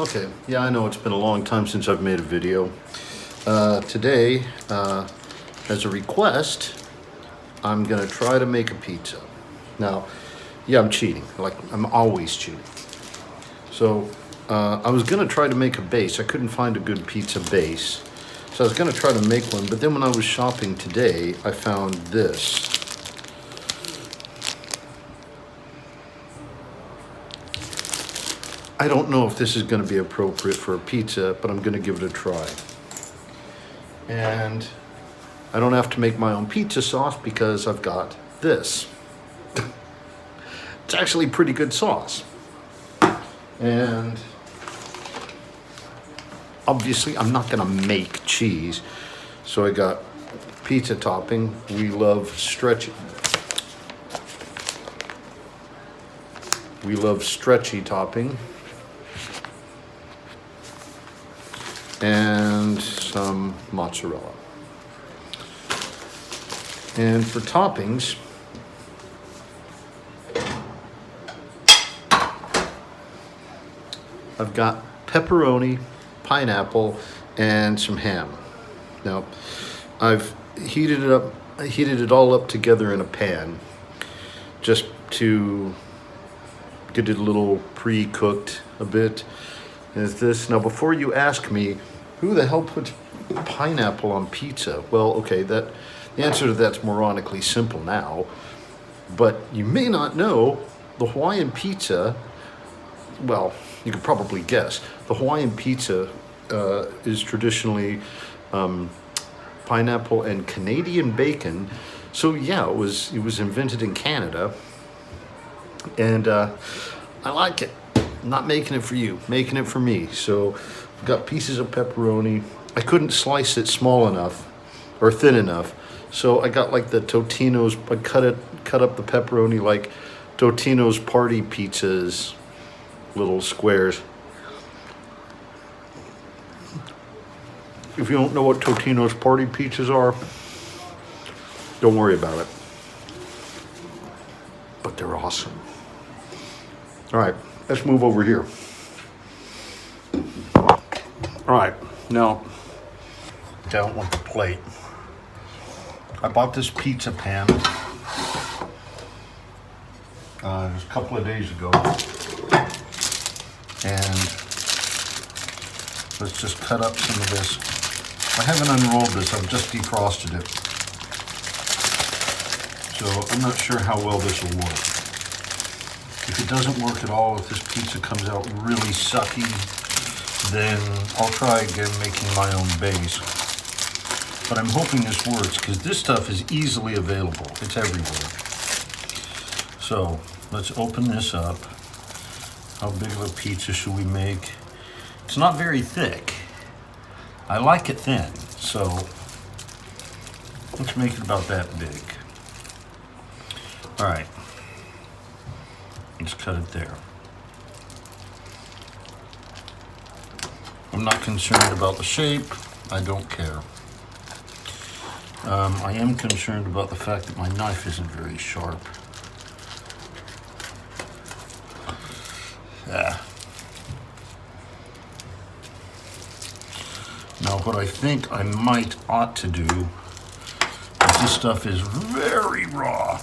Okay, yeah, I know it's been a long time since I've made a video. Today, as a request, I'm gonna try to make a pizza. Now, yeah, I'm cheating, like I'm always cheating. So, I was gonna try to make a base. I couldn't find a good pizza base. So I was gonna try to make one, but then when I was shopping today, I found this. I don't know if this is going to be appropriate for a pizza, but I'm going to give it a try. And I don't have to make my own pizza sauce because I've got this. It's actually pretty good sauce. And obviously I'm not going to make cheese. So I got pizza topping. We love stretchy topping. And some mozzarella. And for toppings, I've got pepperoni, pineapple, and some ham. Now, I've heated it all up together in a pan, just to get it a little pre-cooked a bit. Is this now? Before you ask me, who the hell puts pineapple on pizza? Well, okay, the answer to that's moronically simple now, but you may not know the Hawaiian pizza. Well, you could probably guess. The Hawaiian pizza is traditionally pineapple and Canadian bacon. So yeah, it was invented in Canada, and I like it. I'm not making it for you, making it for me. So I've got pieces of pepperoni. I couldn't slice it small enough or thin enough. So I got like the Totino's, I cut up the pepperoni like Totino's party pizzas, little squares. If you don't know what Totino's party pizzas are, don't worry about it. But they're awesome. All right, let's move over here. All right, now, down with the plate. I bought this pizza pan a couple of days ago. And let's just cut up some of this. I haven't unrolled this, I've just defrosted it. So I'm not sure how well this will work. If it doesn't work at all, if this pizza comes out really sucky, then I'll try again making my own base. But I'm hoping this works because this stuff is easily available. It's everywhere. So let's open this up. How big of a pizza should we make? It's not very thick. I like it thin, so let's make it about that big. All right, let's cut it there. I'm not concerned about the shape. I don't care. I am concerned about the fact that my knife isn't very sharp. Yeah. Now what I think I ought to do, because this stuff is very raw,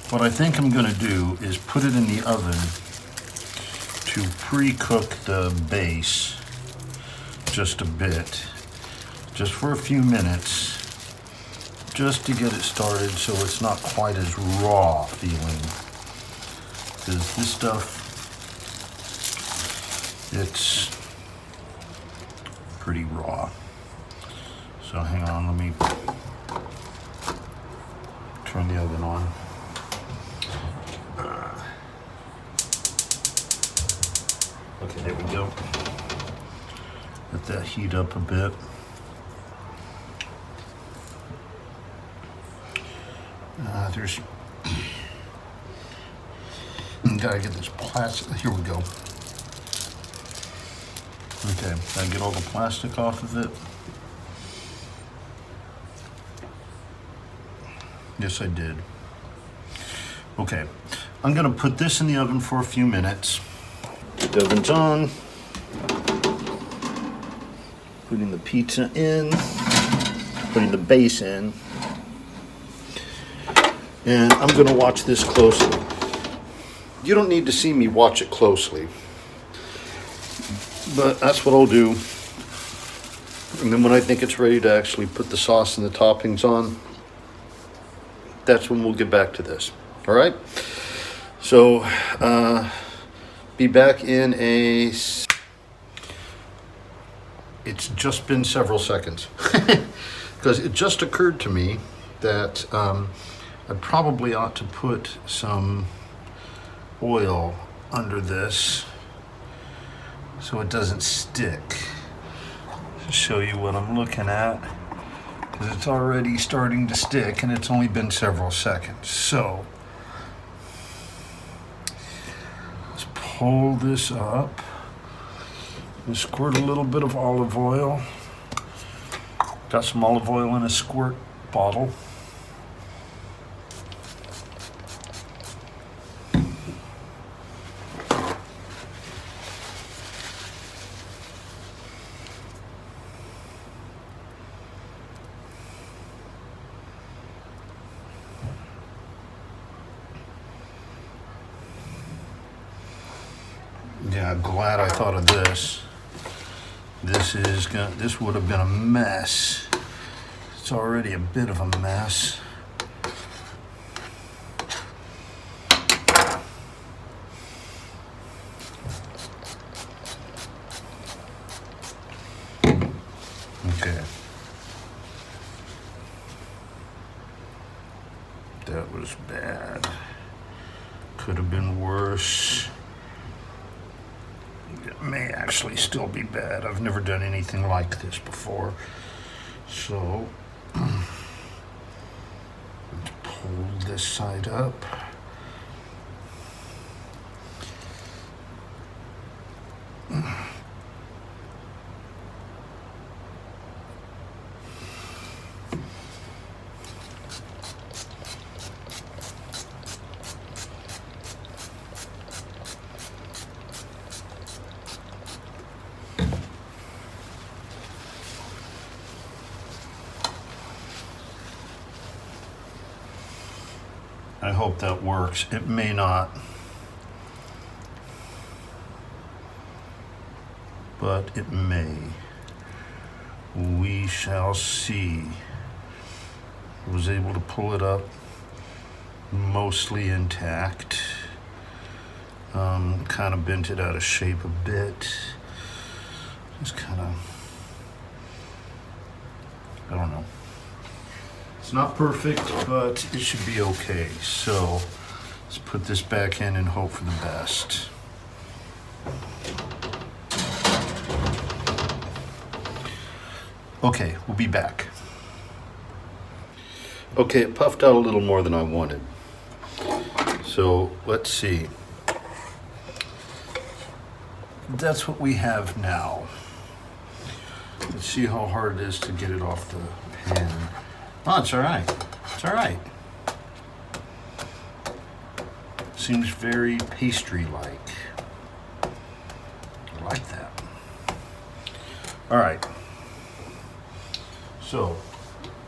what I think I'm going to do is put it in the oven to pre-cook the base just a bit, just for a few minutes, just to get it started so it's not quite as raw feeling. Because this stuff, it's pretty raw. So hang on, let me turn the oven on. Okay, there we go. Let that heat up a bit. There's, gotta get this plastic, here we go. Okay, I get all the plastic off of it. Yes, I did. Okay, I'm gonna put this in the oven for a few minutes. The oven's on. Putting the pizza in, putting the base in, and I'm going to watch this closely. You don't need to see me watch it closely, but that's what I'll do. And then when I think it's ready to actually put the sauce and the toppings on, that's when we'll get back to this. All right? So, be back in a... It's just been several seconds. Because it just occurred to me that I probably ought to put some oil under this so it doesn't stick. To show you what I'm looking at, because it's already starting to stick and it's only been several seconds. So let's pull this up and squirt a little bit of olive oil. Got some olive oil in a squirt bottle. Yeah, glad I thought of this. This would have been a mess. It's already a bit of a mess. Okay. That was bad. Could have been worse. It may actually still be bad. I've never done anything like this before. So, let's pull this side up. I hope that works. It may not, but it may. We shall see. I was able to pull it up mostly intact. Kind of bent it out of shape a bit. Just kind of, I don't know. It's not perfect, but it should be okay. So let's put this back in and hope for the best. Okay, we'll be back. Okay, it puffed out a little more than I wanted. So let's see. That's what we have now. Let's see how hard it is to get it off the pan. Oh, it's all right. It's all right. Seems very pastry-like. I like that. All right. So,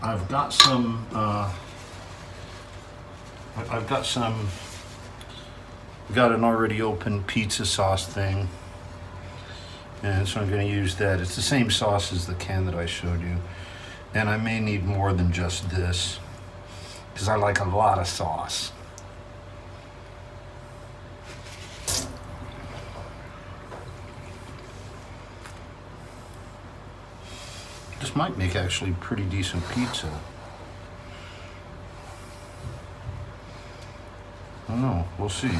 I've got some got an already open pizza sauce thing. And so I'm going to use that. It's the same sauce as the can that I showed you. And I may need more than just this, because I like a lot of sauce. This might make actually pretty decent pizza. I don't know, we'll see.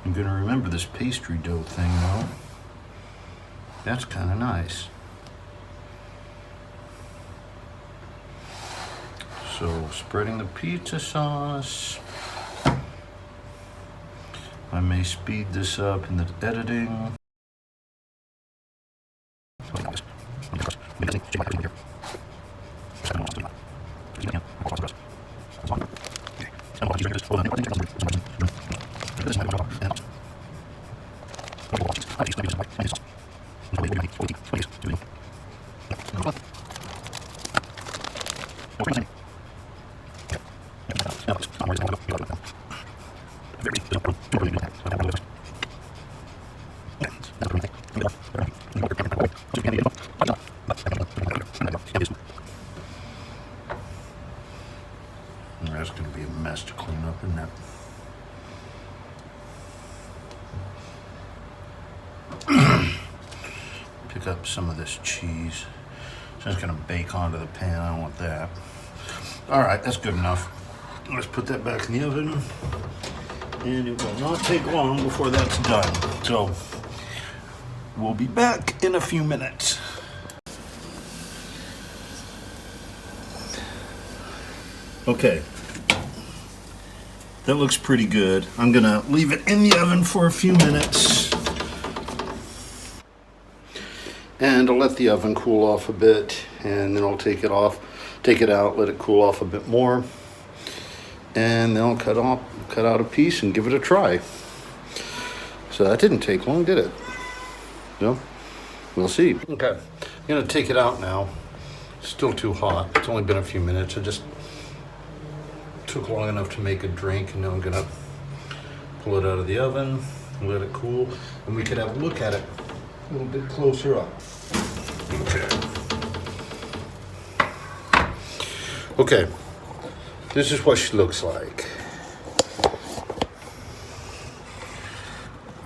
I'm going to remember this pastry dough thing though. That's kind of nice. So, spreading the pizza sauce. I may speed this up in the editing. That's going to be a mess to clean up, isn't it? Pick up some of this cheese. So it's going to bake onto the pan. I don't want that. All right, that's good enough. Let's put that back in the oven. And it will not take long before that's done. So we'll be back in a few minutes. Okay. That looks pretty good. I'm gonna leave it in the oven for a few minutes. And I'll let the oven cool off a bit, and then I'll take it out, let it cool off a bit more. And then I'll cut out a piece and give it a try. So that didn't take long, did it? No? We'll see. Okay, I'm gonna take it out now. Still too hot. It's only been a few minutes. I just took long enough to make a drink, and now I'm gonna pull it out of the oven, let it cool, and we could have a look at it a little bit closer up. Okay, this is what she looks like.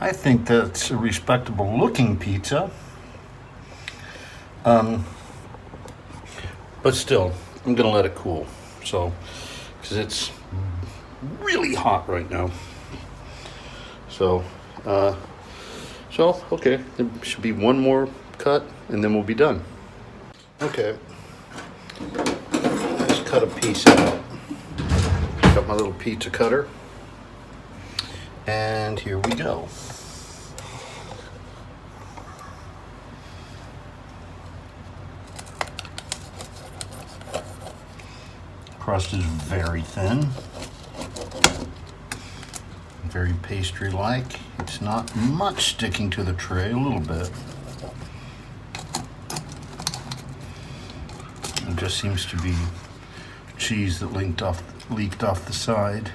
I think that's a respectable looking pizza. But still, I'm gonna let it cool. So, because it's really hot right now. So, okay, there should be one more cut and then we'll be done. Okay, let's cut a piece out. Got my little pizza cutter. And here we go. Crust is very thin, very pastry-like. It's not much sticking to the tray, a little bit. It just seems to be cheese that leaked off the side.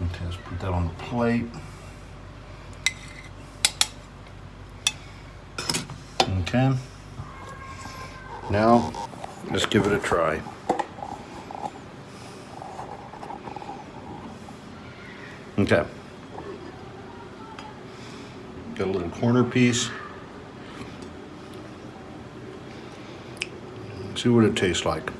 Okay, let's put that on the plate. Okay. Now, let's give it a try. Okay. Got a little corner piece. See what it tastes like.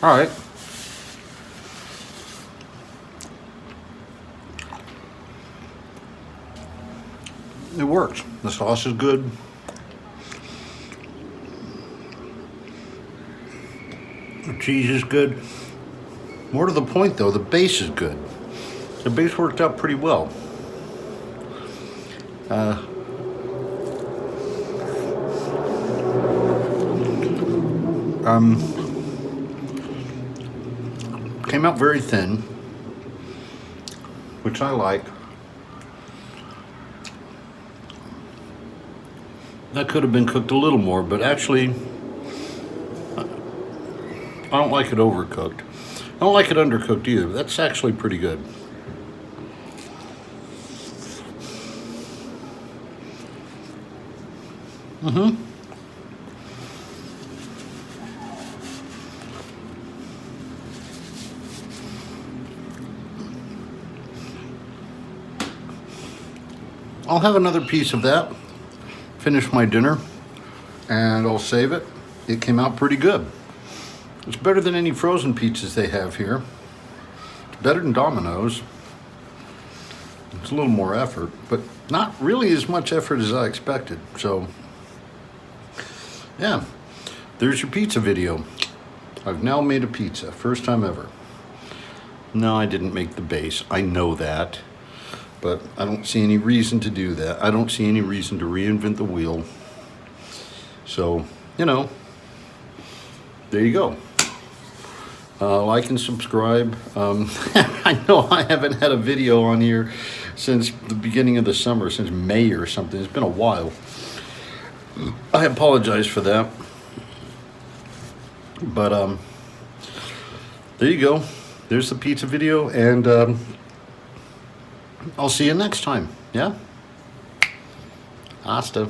All right. It works. The sauce is good. The cheese is good. More to the point though, the base is good. The base worked out pretty well. Came out very thin, which I like. That could have been cooked a little more, but actually, I don't like it overcooked. I don't like it undercooked either. That's actually pretty good. I'll have another piece of that, finish my dinner, and I'll save it. It came out pretty good. It's better than any frozen pizzas they have here. It's better than Domino's. It's a little more effort, but not really as much effort as I expected. So, yeah, there's your pizza video. I've now made a pizza, first time ever. No, I didn't make the base, I know that. But I don't see any reason to do that. I don't see any reason to reinvent the wheel. So, you know, there you go. Like and subscribe. I know I haven't had a video on here since the beginning of the summer, since May or something. It's been a while. I apologize for that. But there you go. There's the pizza video, and I'll see you next time. Yeah? Hasta.